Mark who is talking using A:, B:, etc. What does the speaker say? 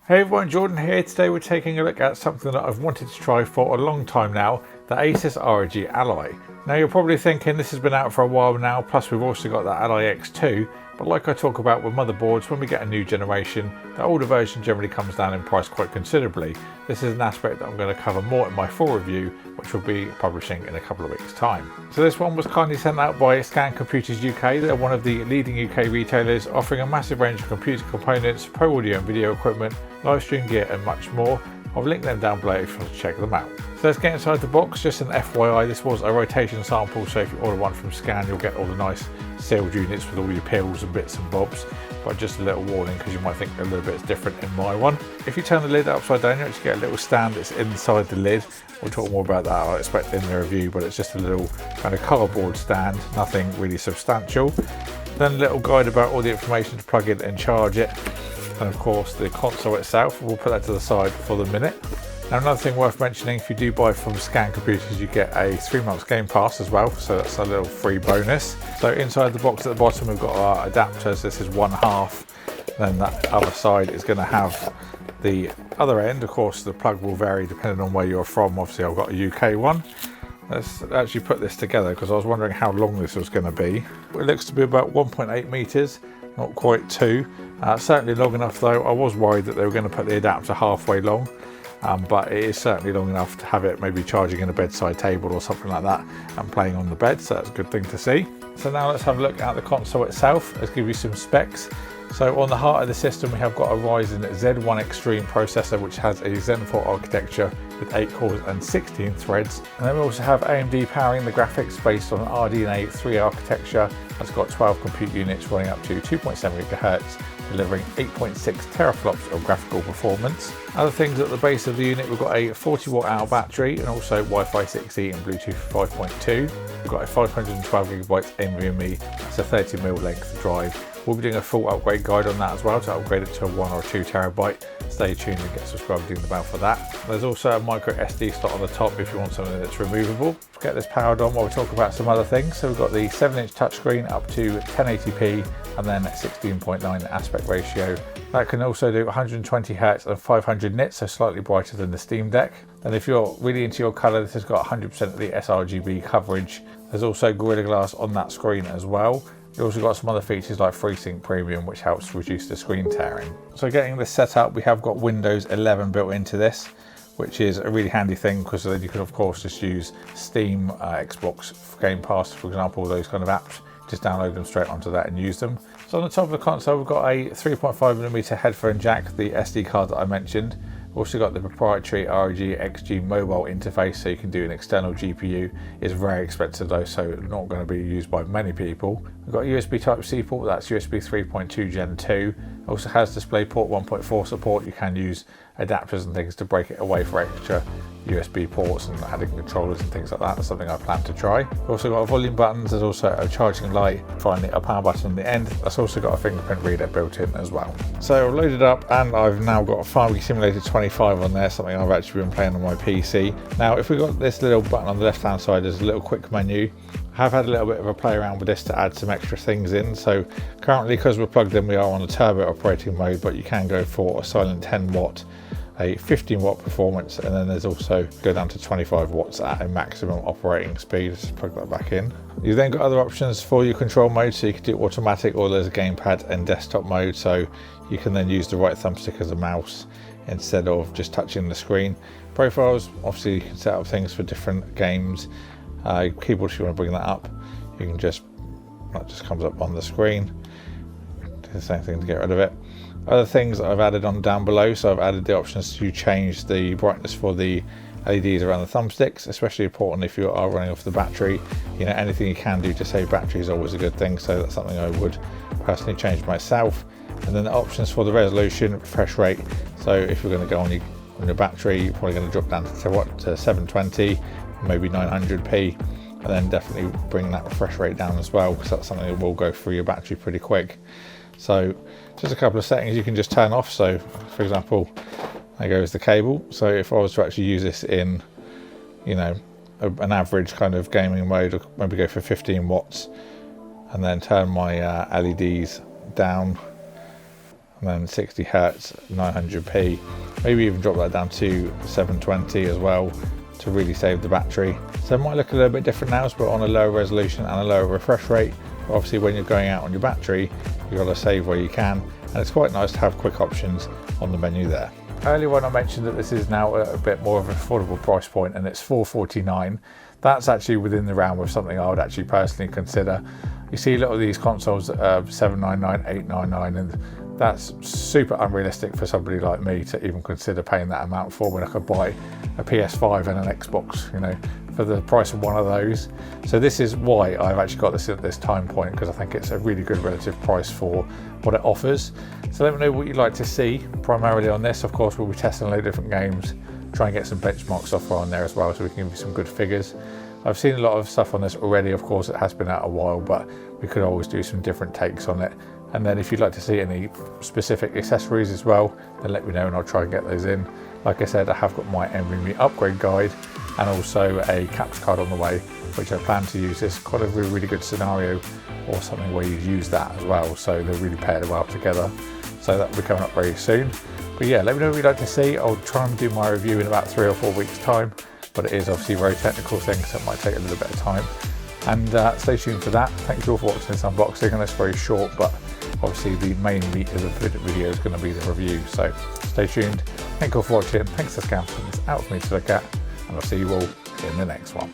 A: Hey everyone, Jordan here. Today we're taking a look at something that I've wanted to try for a long time now, the ASUS ROG Ally. Now you're probably thinking this has been out for a while now, plus we've also got the Ally X2, but like I talk about with motherboards, when we get a new generation, the older version generally comes down in price quite considerably. This is an aspect that I'm going to cover more in my full review, which will be publishing in a couple of weeks' time. So this one was kindly sent out by Scan Computers UK. They're one of the leading UK retailers, offering a massive range of computer components, pro audio and video equipment, live stream gear and much more. I'll link them down below if you want to check them out. So let's get inside the box. Just an FYI, this was a rotation sample, so if you order one from Scan you'll get all the nice sealed units with all your pills and bits and bobs, but just a little warning because you might think a little bit is different in my one. If you turn the lid upside down you actually get a little stand that's inside the lid. We'll talk more about that I expect in the review, but it's just a little kind of cardboard stand, nothing really substantial. Then a little guide about all the information to plug in and charge it. And of course the console itself, we'll put that to the side for the minute. Now another thing worth mentioning, if you do buy from Scan Computers you get a 3 months Game Pass as well, so that's a little free bonus. So inside the box at the bottom we've got our adapters. This is one half, then that other side is going to have the other end. Of course the plug will vary depending on where you're from. Obviously I've got a UK one. Let's actually put this together because I was wondering how long this was going to be. It looks to be about 1.8 meters, not quite 2. Certainly long enough though. I was worried that they were going to put the adapter halfway long, but it is certainly long enough to have it maybe charging in a bedside table or something like that and playing on the bed, so that's a good thing to see. So now let's have a look at the console itself. Let's give you some specs. So on the heart of the system we have got a Ryzen Z1 Extreme processor which has a Zen 4 architecture with 8 cores and 16 threads. And then we also have AMD powering the graphics based on an RDNA 3 architecture that's got 12 compute units running up to 2.7 GHz, delivering 8.6 teraflops of graphical performance. Other things at the base of the unit, we've got a 40 watt hour battery and also Wi-Fi 6E and Bluetooth 5.2. We've got a 512 gigabytes NVMe, that's a 30mm length drive. We'll be doing a full upgrade guide on that as well to upgrade it to a 1 or 2 terabyte. Stay tuned and get subscribed to the bell for that. There's also a micro SD slot on the top if you want something that's removable. Let's get this powered on while we talk about some other things. So we've got the 7-inch touchscreen up to 1080p and then 16.9 aspect ratio. That can also do 120 Hz and 500 nits, so slightly brighter than the Steam Deck. And if you're really into your colour, this has got 100% of the sRGB coverage. There's also Gorilla Glass on that screen as well. You've also got some other features like FreeSync Premium, which helps reduce the screen tearing. So getting this set up, we have got Windows 11 built into this, which is a really handy thing because then you can of course just use Steam, Xbox Game Pass, for example, those kind of apps. Just download them straight onto that and use them. So on the top of the console, we've got a 3.5mm headphone jack, the SD card that I mentioned. We've also got the proprietary ROG XG mobile interface, so you can do an external GPU. It's very expensive though, so not going to be used by many people. We've got USB Type-C port, that's USB 3.2 Gen 2. It also has DisplayPort 1.4 support. You can use adapters and things to break it away for extra USB ports and adding controllers and things like that. That's something I plan to try. We've also got volume buttons. There's also a charging light, finally a power button on the end. That's also got a fingerprint reader built in as well. So I've loaded up and I've now got a Farming Simulator 25 on there, something I've actually been playing on my PC. Now if we've got this little button on the left hand side, there's a little quick menu. I have had a little bit of a play around with this to add some extra things in. So currently, because we're plugged in, we are on a turbo operating mode, but you can go for a silent 10 watt, a 15 watt performance, and then there's also go down to 25 watts at a maximum operating speed. Just plug that back in. You've then got other options for your control mode, so you can do automatic, or there's a gamepad and desktop mode, so you can then use the right thumbstick as a mouse instead of just touching the screen. Profiles, obviously you can set up things for different games. Keyboard, if you want to bring that up, you can just, that just comes up on the screen. Do the same thing to get rid of it. Other things that I've added on down below, so I've added the options to change the brightness for the LEDs around the thumbsticks, especially important if you are running off the battery. You know, anything you can do to save battery is always a good thing, so that's something I would personally change myself. And then the options for the resolution, refresh rate. So if you're going to go on your battery, you're probably going to drop down to 720, maybe 900p, and then definitely bring that refresh rate down as well, because that's something that will go through your battery pretty quick. So just a couple of settings you can just turn off. So for example, there goes the cable. So if I was to actually use this in, you know, an average kind of gaming mode, or maybe go for 15 watts and then turn my LEDs down, and then 60 Hertz, 900p. Maybe even drop that down to 720 as well to really save the battery. So it might look a little bit different now, but on a lower resolution and a lower refresh rate. But obviously when you're going out on your battery, you've got to save where you can, and it's quite nice to have quick options on the menu there. Earlier when I mentioned that this is now a bit more of an affordable price point, and it's $449. That's actually within the realm of something I would actually personally consider. You see a lot of these consoles that are $799, $899, and that's super unrealistic for somebody like me to even consider paying that amount for, when I could buy a PS5 and an Xbox, you know, for the price of one of those. So this is why I've actually got this at this time point, because I think it's a really good relative price for what it offers. So let me know what you'd like to see primarily on this. Of course, we'll be testing a load of different games, try and get some benchmark software on there as well, so we can give you some good figures. I've seen a lot of stuff on this already. Of course, it has been out a while, but we could always do some different takes on it. And then if you'd like to see any specific accessories as well, then let me know and I'll try and get those in. Like I said, I have got my NVMe upgrade guide and also a capture card on the way, which I plan to use. It's quite a really good scenario, or something where you use that as well, so they're really paired well together. So that will be coming up very soon. But yeah, let me know what you'd like to see. I'll try and do my review in about 3 or 4 weeks time, but it is obviously a very technical thing, so it might take a little bit of time. And stay tuned for that. Thank you all for watching this unboxing, and it's very short, but obviously the main meat of the video is going to be the review. So stay tuned. Thank you all for watching. Thanks for scouting this out for me to look at, and I'll see you all in the next one.